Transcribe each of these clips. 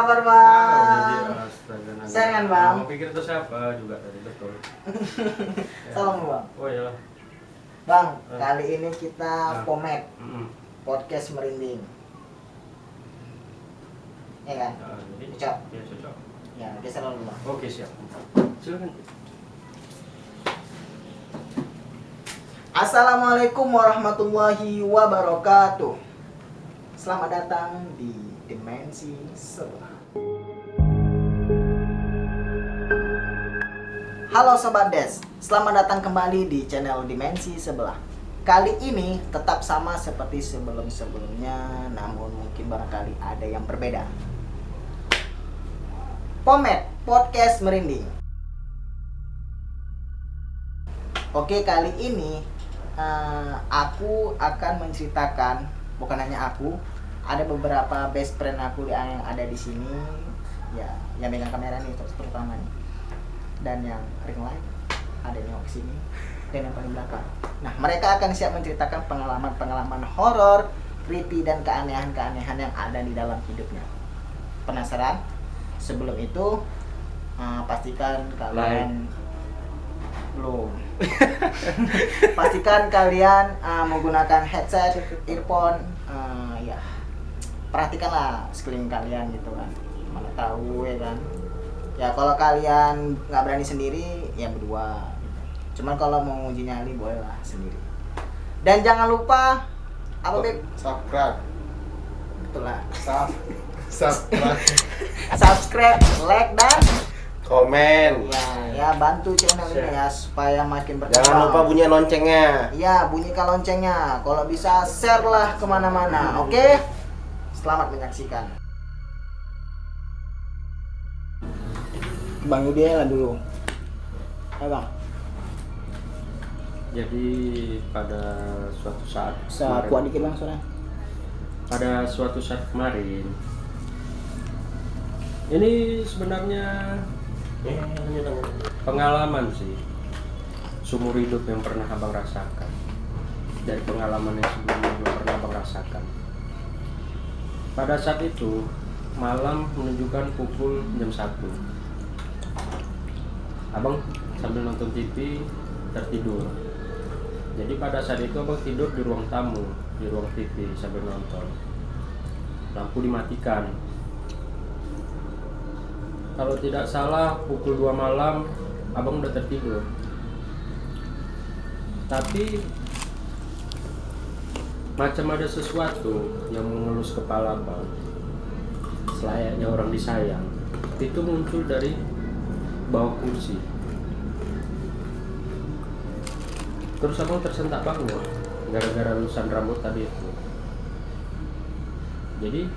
kabar Bang? Sehat kan Bang? Mau pikir itu siapa juga tadi, betul. Salam Bang. Oh iya. Bang, kali ini kita Pomed podcast merinding. Ya kan? Cocok? Ya cocok. Ya, geser dulu Bang. Oke siap. Silakan. Assalamualaikum warahmatullahi wabarakatuh. Selamat datang di Dimensi Sebelah. Halo Sobat Des, selamat datang kembali di channel Dimensi Sebelah. Kali ini tetap sama seperti sebelum-sebelumnya, namun mungkin barangkali ada yang berbeda. Pomed, podcast merinding. Oke, kali ini aku akan menceritakan, bukan hanya aku, ada beberapa best friend aku yang ada di sini, ya, yang megang kamera nih terutama nih, dan yang ring light ada yang ke sini dan yang paling belakang. Nah, mereka akan siap menceritakan pengalaman horor, creepy dan keanehan-keanehan yang ada di dalam hidupnya. Penasaran? Sebelum itu, pastikan kalian belum. Pastikan kalian menggunakan headset, earphone, ya. Perhatikanlah sekeliling kalian gitu kan. Mana tahu ya kan. Ya kalau kalian nggak berani sendiri, ya berdua. Gitu. Cuman kalau mau uji nyali bolehlah sendiri. Dan jangan lupa apa Beb? Subscribe. Betul lah. Subscribe, like dan Komen. ya bantu channel ini ya supaya makin berkembang. Jangan lupa bunyi loncengnya. Iya, bunyikan loncengnya. Kalau bisa share lah kemana-mana. Oke? Selamat menyaksikan. Bang Yudi lah dulu. Ayo Bang. Jadi pada suatu saat Kuat dikit Bang soalnya. Pada suatu saat kemarin, ini sebenarnya pengalaman sih, seumur hidup yang pernah abang rasakan. Dari pengalaman yang sebelumnya belum pernah abang rasakan. Pada saat itu malam menunjukkan pukul jam 1. Abang sambil nonton TV tertidur. Jadi pada saat itu abang tidur di ruang tamu, di ruang TV sambil nonton. Lampu dimatikan. Kalau tidak salah pukul 2 malam abang udah tertidur. Tapi macam ada sesuatu yang mengelus kepala abang, selayaknya orang disayang. Itu muncul dari bawah kursi. Terus abang tersentak bangun gara-gara lulusan rambut tadi itu. Jadi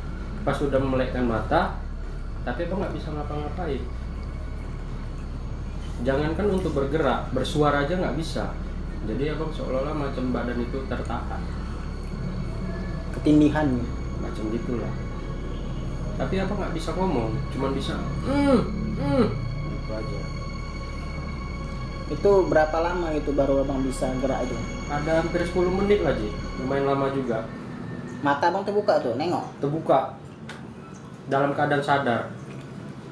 pas udah melekkan mata, tapi abang nggak bisa ngapa-ngapain. Jangankan untuk bergerak, bersuara aja nggak bisa. Jadi abang seolah-olah macam badan itu tertahan, Ketindihan. macam gitulah. Tapi abang nggak bisa ngomong, cuman bisa gitu aja. Itu berapa lama itu baru Abang bisa gerak itu? Ada hampir 10 menit lah Ji, lumayan lama juga. Mata Abang terbuka tuh, nengok. Terbuka, dalam keadaan sadar.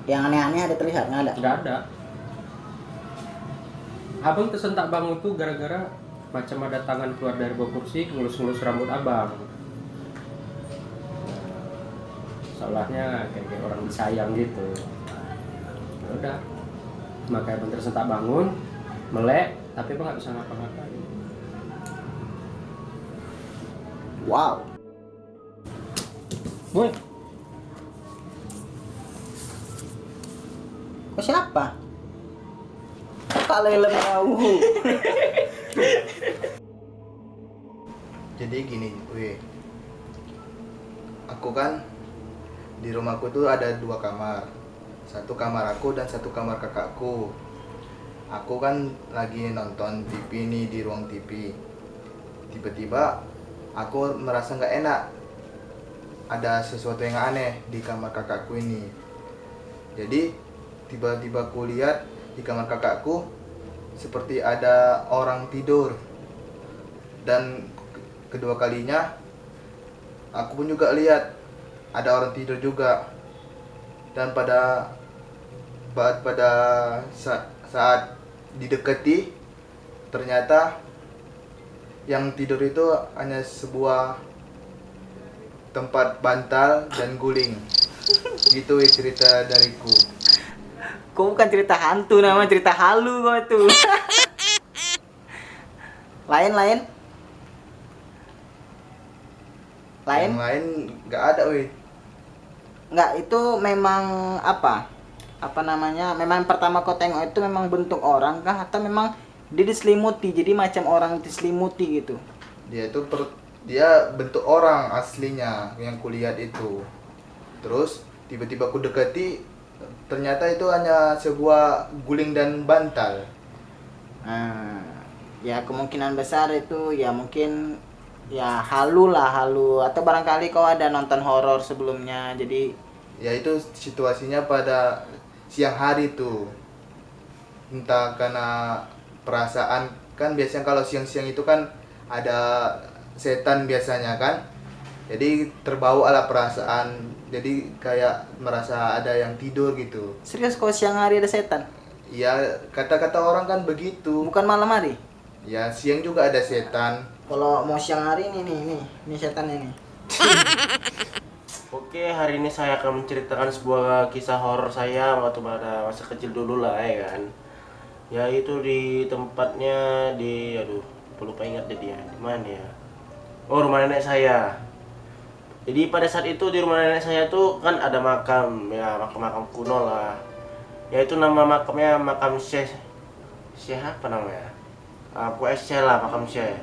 Yang aneh-aneh ada terlihat? Nggak ada? Nggak ada. Abang tersentak bangun tuh gara-gara macam ada tangan keluar dari bawah kursi ngelus-ngelus rambut abang. Seolahnya kayak orang disayang gitu. Ya udah, makanya abang tersentak bangun, melek, tapi abang nggak bisa ngapa-ngapain. Wow. Boy. Kok siapa? Kak lelem tahu. Jadi gini, aku kan di rumahku tuh ada 2 kamar. Satu kamar aku dan satu kamar kakakku. Aku kan lagi nonton TV nih di ruang TV. Tiba-tiba aku merasa nggak enak. Ada sesuatu yang aneh di kamar kakakku ini. Jadi tiba-tiba aku lihat di kamar kakakku seperti ada orang tidur. Dan kedua kalinya aku pun juga lihat ada orang tidur juga. dan pada saat didekati ternyata yang tidur itu hanya sebuah tempat bantal dan guling. Gitu cerita dariku. Kok bukan cerita hantu, nama cerita halu kok itu. Lain. Yang lain nggak ada, weh. Nggak, itu memang apa namanya, memang pertama kau tengok itu memang bentuk orang kah, atau memang dia diselimuti, jadi macam orang diselimuti gitu? Dia bentuk orang aslinya yang kulihat itu. Terus tiba-tiba aku dekati, ternyata itu hanya sebuah guling dan bantal. Ya kemungkinan besar itu ya mungkin ya halu, atau barangkali kau ada nonton horor sebelumnya, jadi Ya itu situasinya pada siang hari tuh. Entah karena perasaan, kan biasanya kalau siang-siang itu kan ada setan biasanya kan. Jadi terbawa lah perasaan. Jadi kayak merasa ada yang tidur gitu. serius kau siang hari ada setan? Ya kata-kata orang kan begitu. Bukan malam hari? Ya siang juga ada setan. Kalau mau siang hari ini setannya nih. Oke, hari ini saya akan menceritakan sebuah kisah horor saya waktu pada masa kecil dulu lah ya kan. Ya itu di tempatnya di, aduh, lupa ingat deh dia di mana ya. Oh, rumah nenek saya. Jadi pada saat itu di rumah nenek saya tuh kan ada makam, ya makam kuno lah. Yaitu nama makamnya makam Syekh apa namanya? Pokoknya Syekh lah, makam Syekh.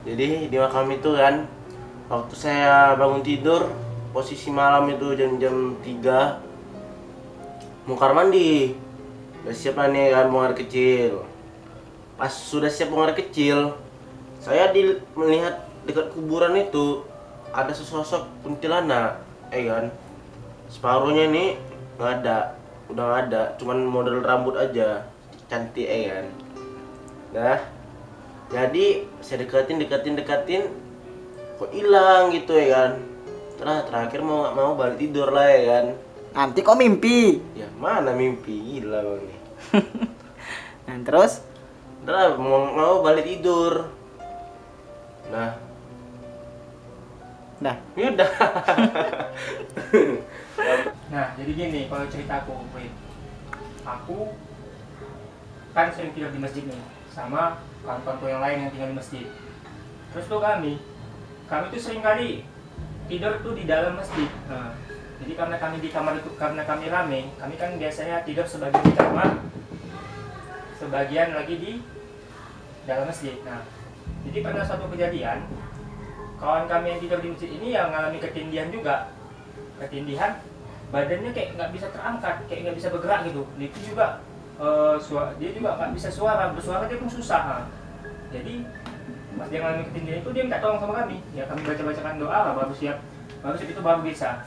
Jadi di makam itu kan, waktu saya bangun tidur, posisi malam itu jam 3, mau kamar mandi, udah siap lah nih kan buang air kecil. Pas sudah siap buang air kecil, saya melihat dekat kuburan itu ada sesosok kuntilanak, kan. Separuhnya nih nggak ada, udah nggak ada, cuman model rambut aja, cantik kan. Nah, jadi saya dekatin, kok hilang gitu ya kan. Terakhir mau balik tidur lah ya kan. Nanti kok mimpi? Ya mana mimpi, gila bang nih. Nah terus? Mau balik tidur. Nah, ya udah. Nah, jadi gini kalau ceritaku, Wid. Aku kan sering tidur di masjid nih, sama kawan-kawanku yang lain yang tinggal di masjid. Terus tuh kami tuh sering kali tidur tuh di dalam masjid. Nah, jadi karena kami di kamar itu, karena kami rame, kami kan biasanya tidur sebagian di kamar, sebagian lagi di dalam masjid. Nah, jadi pada suatu kejadian, kawan kami yang tidur di masjid ini yang mengalami ketindihan juga. Ketindihan, badannya kayak nggak bisa terangkat, kayak nggak bisa bergerak gitu. Itu juga dia juga nggak bisa bersuara dia pun susah. Nah, jadi pas dia mengalami ketindihan itu dia minta tolong sama kami. Ya kami bacakan doa lah, baru siap itu baru bisa.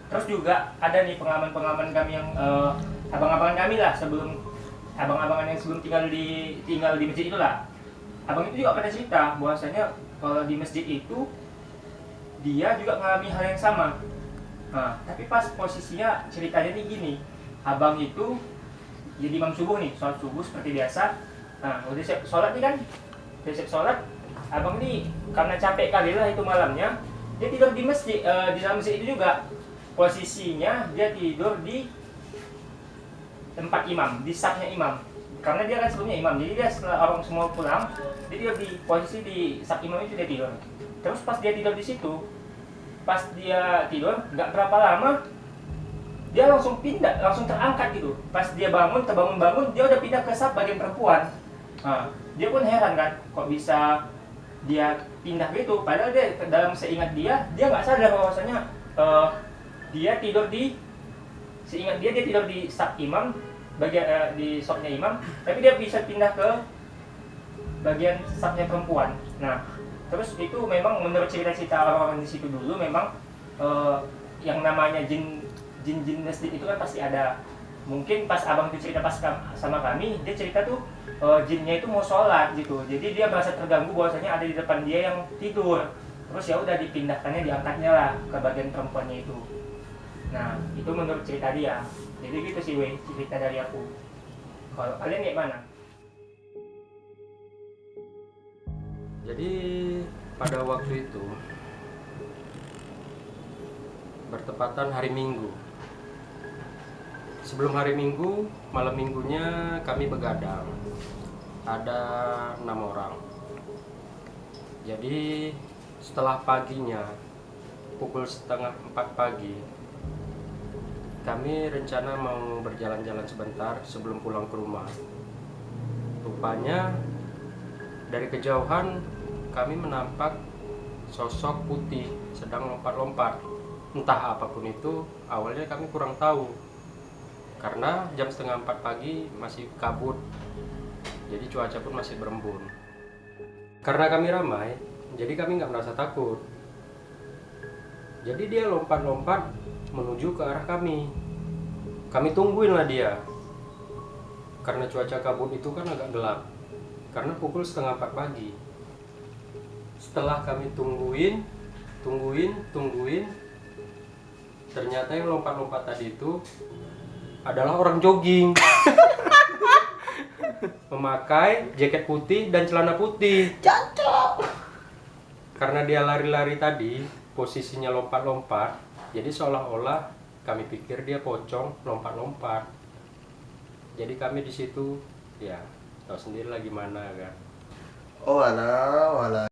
Terus juga ada nih pengalaman kami yang abang-abangan kami lah abang-abangan yang sebelum tinggal di masjid itulah. Abang itu juga pada cerita bahwasanya kalau di masjid itu dia juga mengalami hal yang sama. Nah, tapi pas posisinya ceritanya nih gini, abang itu jadi imam subuh nih, sholat subuh seperti biasa. Nah, udah siap sholat nih kan, udah siap sholat, abang ini karena capek kali lah itu malamnya, dia tidur di masjid, di dalam masjid itu juga. Posisinya dia tidur di tempat imam, di safnya imam. Karena dia kan sebelumnya imam, jadi dia setelah orang semua pulang, dia tidur di posisi di saf imam itu dia tidur. Terus pas dia tidur di situ, pas dia tidur nggak berapa lama dia langsung terangkat gitu. Pas dia terbangun dia udah pindah ke saf bagian perempuan. Nah, dia pun heran kan, kok bisa dia pindah gitu. Padahal dia dalam seingat dia nggak sadar bahwasanya dia tidur di saf imam, bagian di safnya imam, tapi dia bisa pindah ke bagian safnya perempuan. Nah, terus itu memang menurut cerita-cerita orang-orang di situ dulu memang yang namanya jin masjid itu kan pasti ada. Mungkin pas abang itu cerita pas sama kami, dia cerita tuh jinnya itu mau sholat gitu. Jadi dia merasa terganggu bahwasanya ada di depan dia yang tidur. Terus ya udah dipindahkannya, diangkatnya lah ke bagian perempuannya itu. Nah, itu menurut cerita dia. Jadi gitu sih, weh, cerita dari aku. Kalau kalian kayak mana? Jadi pada waktu itu bertepatan hari Minggu. Sebelum hari Minggu, malam minggunya kami begadang. Ada 6 orang. Jadi setelah paginya, pukul setengah 4 pagi, kami rencana mau berjalan-jalan sebentar sebelum pulang ke rumah. Rupanya dari kejauhan kami menampak sosok putih sedang lompat-lompat. Entah apapun itu, awalnya kami kurang tahu. Karena jam setengah 4 pagi masih kabut, jadi cuaca pun masih berembun. Karena kami ramai, jadi kami nggak merasa takut. Jadi dia lompat-lompat menuju ke arah kami. Kami tungguin lah dia. Karena cuaca kabut itu kan agak gelap. Karena pukul setengah 4 pagi. Setelah kami tungguin, ternyata yang lompat-lompat tadi itu adalah orang jogging. Memakai jaket putih dan celana putih. Cocok. Karena dia lari-lari tadi, posisinya lompat-lompat, jadi seolah-olah kami pikir dia pocong lompat-lompat. Jadi kami di situ, ya tahu sendiri lah gimana kan. Oh alah,